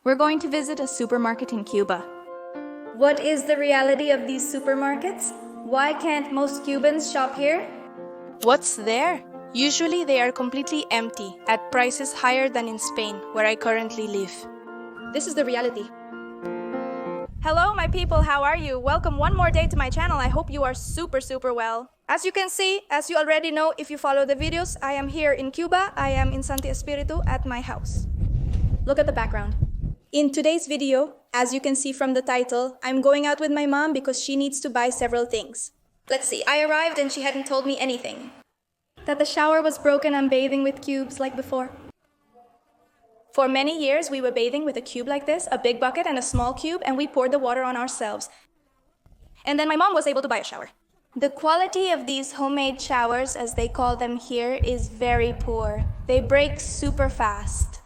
We're going to visit a supermarket in Cuba. What is the reality of these supermarkets? Why can't most Cubans shop here? What's there? Usually they are completely empty, at prices higher than in Spain, where I currently live. This is the reality. Hello, my people, how are you? Welcome one more day to my channel. I hope you are super well. As you can see, as you already know if you follow the videos, I am here in Cuba. I am in Santi Espiritu at my house. Look at the background. In today's video, as you can see from the title, I'm going out with my mom because she needs to buy several things. Let's see, I arrived and she hadn't told me anything. That the shower was broken, I'm bathing with cubes like before. For many years, we were bathing with a cube like this, a big bucket and a small cube, and we poured the water on ourselves. And then my mom was able to buy a shower. The quality of these homemade showers, as they call them here, is very poor. They break super fast.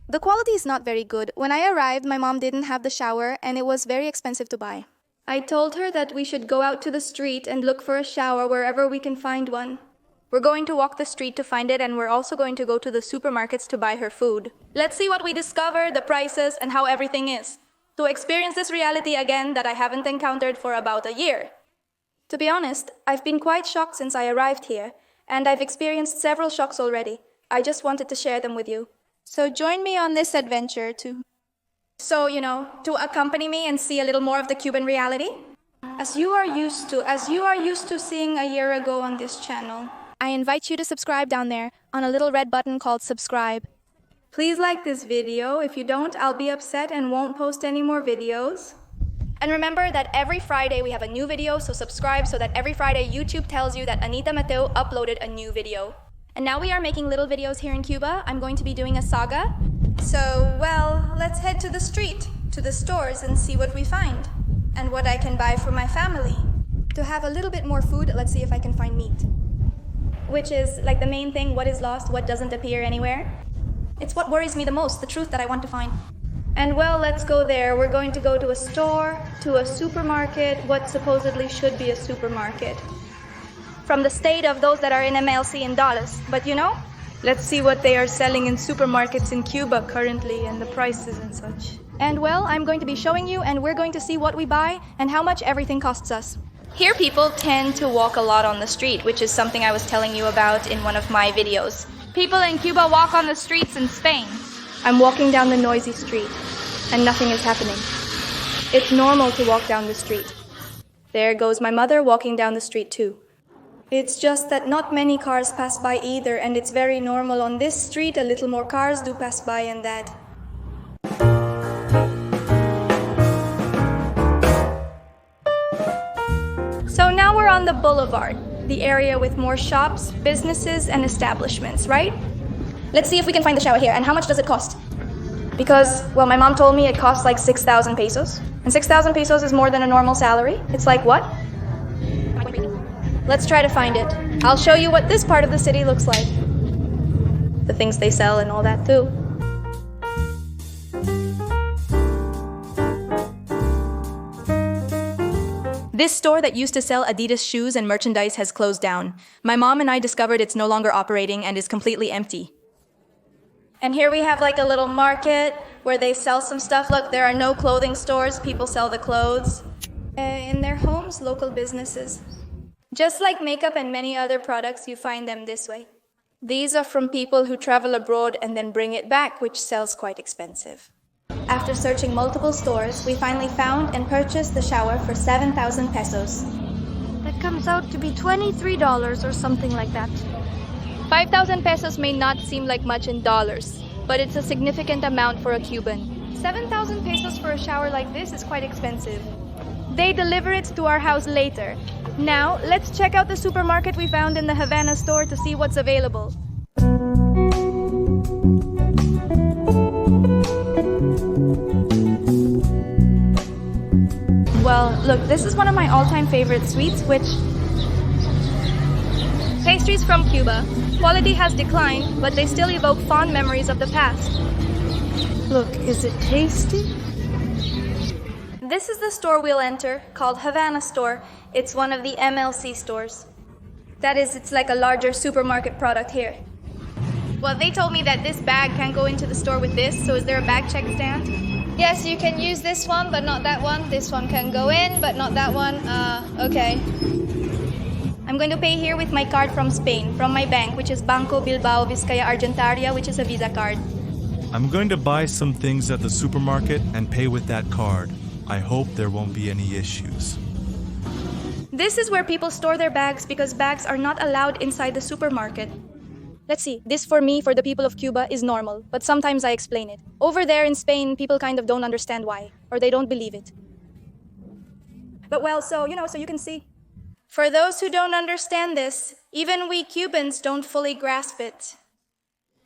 The quality is not very good. When I arrived, my mom didn't have the shower and it was very expensive to buy. I told her that we should go out to the street and look for a shower wherever we can find one. We're going to walk the street to find it, and we're also going to go to the supermarkets to buy her food. Let's see what we discover, the prices, and how everything is. To experience this reality again that I haven't encountered for about a year. To be honest, I've been quite shocked since I arrived here, and I've experienced several shocks already. I just wanted to share them with you. So join me on this adventure to accompany me and see a little more of the Cuban reality. As you are used to seeing a year ago on this channel. I invite you to subscribe down there on a little red button called subscribe. Please like this video. If you don't, I'll be upset and won't post any more videos. And remember that every Friday we have a new video, so subscribe so that every Friday YouTube tells you that Anita Mateo uploaded a new video. And now we are making little videos here in Cuba. I'm going to be doing a saga. So, well, let's head to the street, to the stores, and see what we find. And what I can buy for my family. To have a little bit more food, let's see if I can find meat. Which is like the main thing, what is lost, what doesn't appear anywhere. It's what worries me the most, the truth that I want to find. And well, let's go there. We're going to go to a store, to a supermarket, what supposedly should be a supermarket. From the state of those that are in MLC in dollars. But let's see what they are selling in supermarkets in Cuba currently and the prices and such. And well, I'm going to be showing you, and we're going to see what we buy and how much everything costs us. Here people tend to walk a lot on the street, which is something I was telling you about in one of my videos. People in Cuba walk on the streets in Spain. I'm walking down the noisy street, and nothing is happening. It's normal to walk down the street. There goes my mother walking down the street too. It's just that not many cars pass by either, and it's very normal on this street. A little more cars do pass by and that. So now we're on the boulevard, the area with more shops, businesses, and establishments, right? Let's see if we can find the shower here. And how much does it cost? Because, well, my mom told me it costs like 6,000 pesos. And 6,000 pesos is more than a normal salary. It's like what? Let's try to find it. I'll show you what this part of the city looks like. The things they sell and all that too. This store that used to sell Adidas shoes and merchandise has closed down. My mom and I discovered it's no longer operating and is completely empty. And here we have like a little market where they sell some stuff. Look, there are no clothing stores. People sell the clothes. In their homes, local businesses. Just like makeup and many other products, you find them this way. These are from people who travel abroad and then bring it back, which sells quite expensive. After searching multiple stores, we finally found and purchased the shower for 7,000 pesos. That comes out to be $23 or something like that. 5,000 pesos may not seem like much in dollars, but it's a significant amount for a Cuban. 7,000 pesos for a shower like this is quite expensive. They deliver it to our house later. Now, let's check out the supermarket we found in the Havana store to see what's available. Well, look, this is one of my all-time favorite sweets, which... Pastries from Cuba. Quality has declined, but they still evoke fond memories of the past. Look, is it tasty? This is the store we'll enter, called Havana Store. It's one of the MLC stores. That is, it's like a larger supermarket product here. Well, they told me that this bag can't go into the store with this, so is there a bag check stand? Yes, you can use this one, but not that one. This one can go in, but not that one. Okay. I'm going to pay here with my card from Spain, from my bank, which is Banco Bilbao Vizcaya Argentaria, which is a Visa card. I'm going to buy some things at the supermarket and pay with that card. I hope there won't be any issues. This is where people store their bags because bags are not allowed inside the supermarket. Let's see, this for me, for the people of Cuba, is normal, but sometimes I explain it. Over there in Spain, people kind of don't understand why, or they don't believe it. But well, so you can see. For those who don't understand this, even we Cubans don't fully grasp it.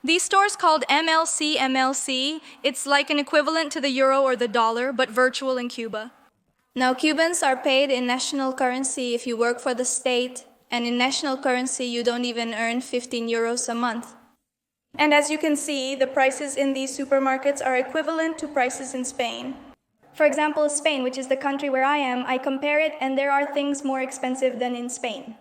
These stores called MLC, it's like an equivalent to the euro or the dollar, but virtual in Cuba. Now, Cubans are paid in national currency if you work for the state, and in national currency you don't even earn 15 euros a month. And as you can see, the prices in these supermarkets are equivalent to prices in Spain. For example, Spain, which is the country where I am, I compare it and there are things more expensive than in Spain.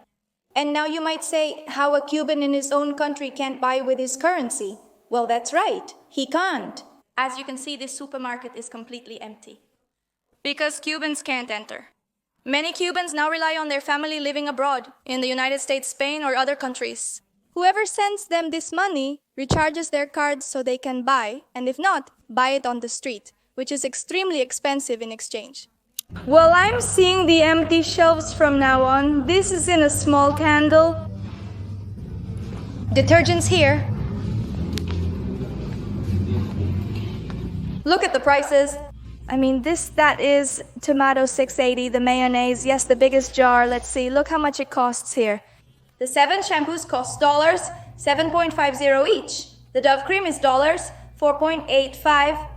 And now you might say, how a Cuban in his own country can't buy with his currency? Well, that's right, he can't. As you can see, this supermarket is completely empty. Because Cubans can't enter. Many Cubans now rely on their family living abroad, in the United States, Spain, or other countries. Whoever sends them this money recharges their cards so they can buy, and if not, buy it on the street, which is extremely expensive in exchange. Well, I'm seeing the empty shelves from now on. This is in a small candle. Detergents here. Look at the prices. I mean, that is tomato 6.80, the mayonnaise, yes, the biggest jar. Let's see, look how much it costs here. The 7 shampoos cost dollars, 7.50 each. The Dove cream is dollars, 4.85.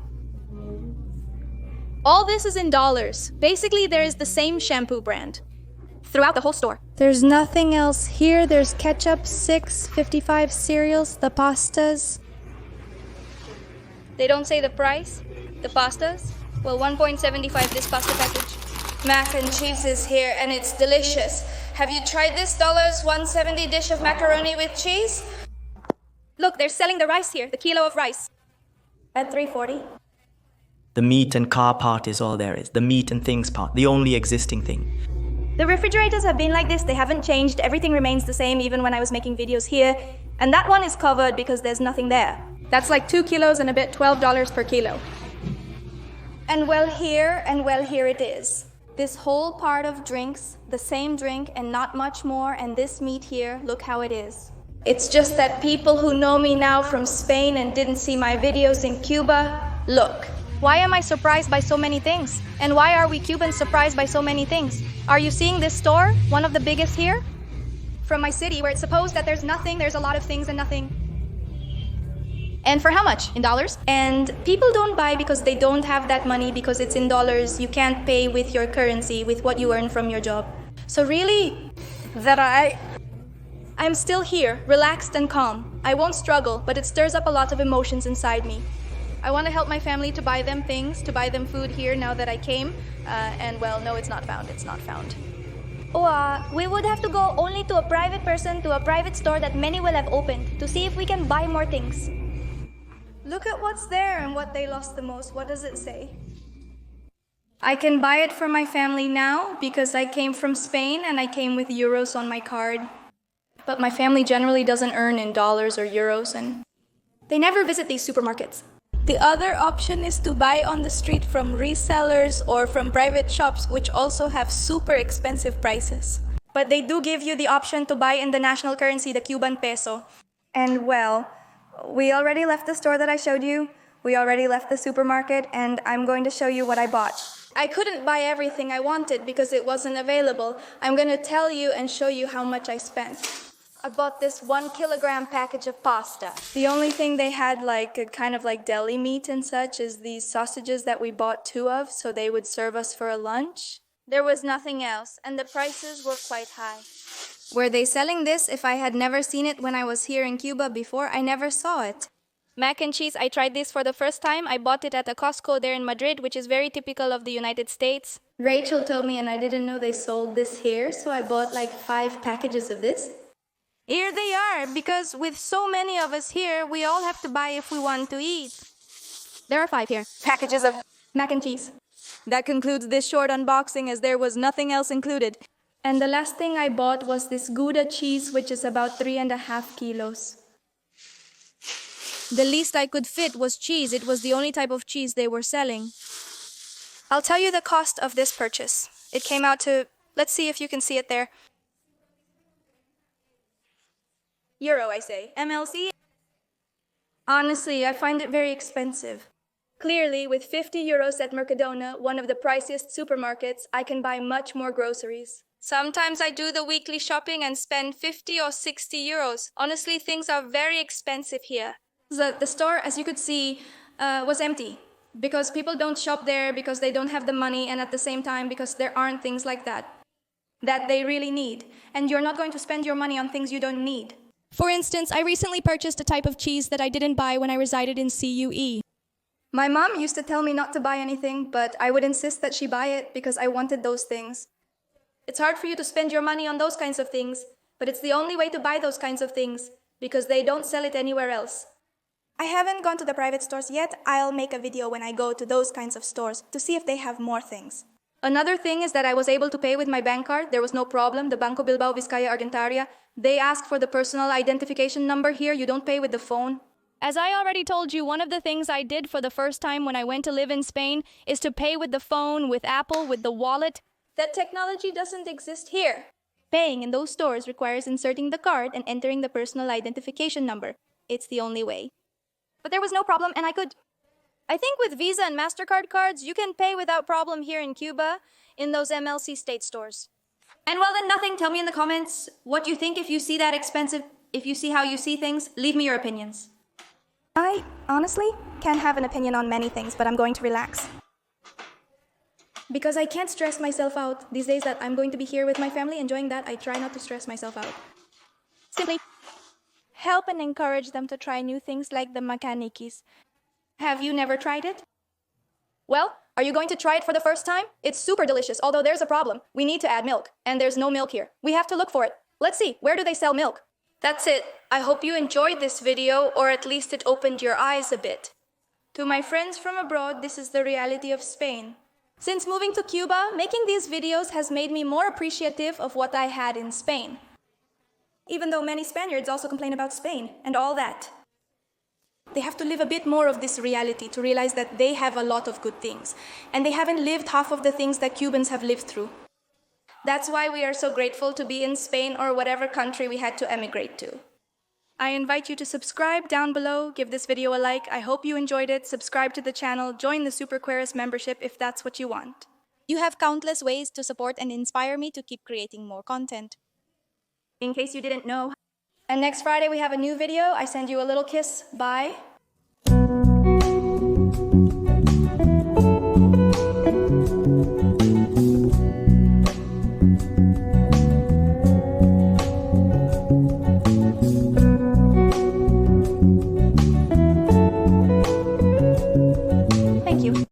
All this is in dollars. Basically, there is the same shampoo brand throughout the whole store. There's nothing else here. There's ketchup, 6.55 cereals, the pastas. They don't say the price? The pastas? Well, 1.75 this pasta package. Mac and cheese is here and it's delicious. Have you tried this $1.70 dish of macaroni with cheese? Look, they're selling the rice here, the kilo of rice. At $3.40. The meat and car part is all there is. The meat and things part, the only existing thing. The refrigerators have been like this. They haven't changed. Everything remains the same even when I was making videos here. And that one is covered because there's nothing there. That's like 2 kilos and a bit, $12 per kilo. And well here it is. This whole part of drinks, the same drink and not much more, and this meat here, look how it is. It's just that people who know me now from Spain and didn't see my videos in Cuba, look. Why am I surprised by so many things? And why are we Cubans surprised by so many things? Are you seeing this store, one of the biggest here? From my city, where it's supposed that there's nothing, there's a lot of things and nothing. And for how much? In dollars? And people don't buy because they don't have that money because it's in dollars. You can't pay with your currency, with what you earn from your job. So really, I'm still here, relaxed and calm. I won't struggle, but it stirs up a lot of emotions inside me. I want to help my family to buy them things, to buy them food here now that I came. And well, no, it's not found. It's not found. We would have to go only to a private person, to a private store that many will have opened, to see if we can buy more things. Look at what's there and what they lost the most. What does it say? I can buy it for my family now because I came from Spain and I came with euros on my card. But my family generally doesn't earn in dollars or euros and they never visit these supermarkets. The other option is to buy on the street from resellers or from private shops, which also have super expensive prices. But they do give you the option to buy in the national currency, the Cuban peso. And well, we already left the store that I showed you. We already left the supermarket, and I'm going to show you what I bought. I couldn't buy everything I wanted because it wasn't available. I'm going to tell you and show you how much I spent. I bought this 1 kilogram package of pasta. The only thing they had kind of like deli meat and such is these sausages that we bought 2 of, so they would serve us for a lunch. There was nothing else, and the prices were quite high. Were they selling this? If I had never seen it when I was here in Cuba before, I never saw it. Mac and cheese, I tried this for the first time. I bought it at a Costco there in Madrid, which is very typical of the United States. Rachel told me, and I didn't know they sold this here, so I bought 5 packages of this. Here they are, because with so many of us here, we all have to buy if we want to eat. There are 5 here. Packages of mac and cheese. That concludes this short unboxing as there was nothing else included. And the last thing I bought was this Gouda cheese, which is about 3.5 kilos. The least I could fit was cheese. It was the only type of cheese they were selling. I'll tell you the cost of this purchase. It came out to, let's see if you can see it there. Euro, I say. MLC? Honestly, I find it very expensive. Clearly, with 50 euros at Mercadona, one of the priciest supermarkets, I can buy much more groceries. Sometimes I do the weekly shopping and spend 50 or 60 euros. Honestly, things are very expensive here. The store, as you could see, was empty. Because people don't shop there because they don't have the money, and at the same time because there aren't things like that they really need. And you're not going to spend your money on things you don't need. For instance, I recently purchased a type of cheese that I didn't buy when I resided in CUE. My mom used to tell me not to buy anything, but I would insist that she buy it because I wanted those things. It's hard for you to spend your money on those kinds of things, but it's the only way to buy those kinds of things because they don't sell it anywhere else. I haven't gone to the private stores yet. I'll make a video when I go to those kinds of stores to see if they have more things. Another thing is that I was able to pay with my bank card. There was no problem. The Banco Bilbao Vizcaya Argentaria, they ask for the personal identification number here. You don't pay with the phone. As I already told you, one of the things I did for the first time when I went to live in Spain is to pay with the phone, with Apple, with the wallet. That technology doesn't exist here. Paying in those stores requires inserting the card and entering the personal identification number. It's the only way. But there was no problem, and I could. I think with Visa and MasterCard cards, you can pay without problem here in Cuba in those MLC state stores. And well then, nothing. Tell me in the comments what you think if you see that expensive, if you see how you see things. Leave me your opinions. I honestly can't have an opinion on many things, but I'm going to relax. Because I can't stress myself out. These days that I'm going to be here with my family enjoying that, I try not to stress myself out. Simply help and encourage them to try new things like the macanikis. Have you never tried it? Well, are you going to try it for the first time? It's super delicious, although there's a problem. We need to add milk, and there's no milk here. We have to look for it. Let's see, where do they sell milk? That's it. I hope you enjoyed this video, or at least it opened your eyes a bit. To my friends from abroad, this is the reality of Spain. Since moving to Cuba, making these videos has made me more appreciative of what I had in Spain. Even though many Spaniards also complain about Spain and all that. They have to live a bit more of this reality to realize that they have a lot of good things. And they haven't lived half of the things that Cubans have lived through. That's why we are so grateful to be in Spain or whatever country we had to emigrate to. I invite you to subscribe down below, give this video a like. I hope you enjoyed it. Subscribe to the channel, join the Super Queris membership if that's what you want. You have countless ways to support and inspire me to keep creating more content. In case you didn't know. And next Friday we have a new video. I send you a little kiss. Bye.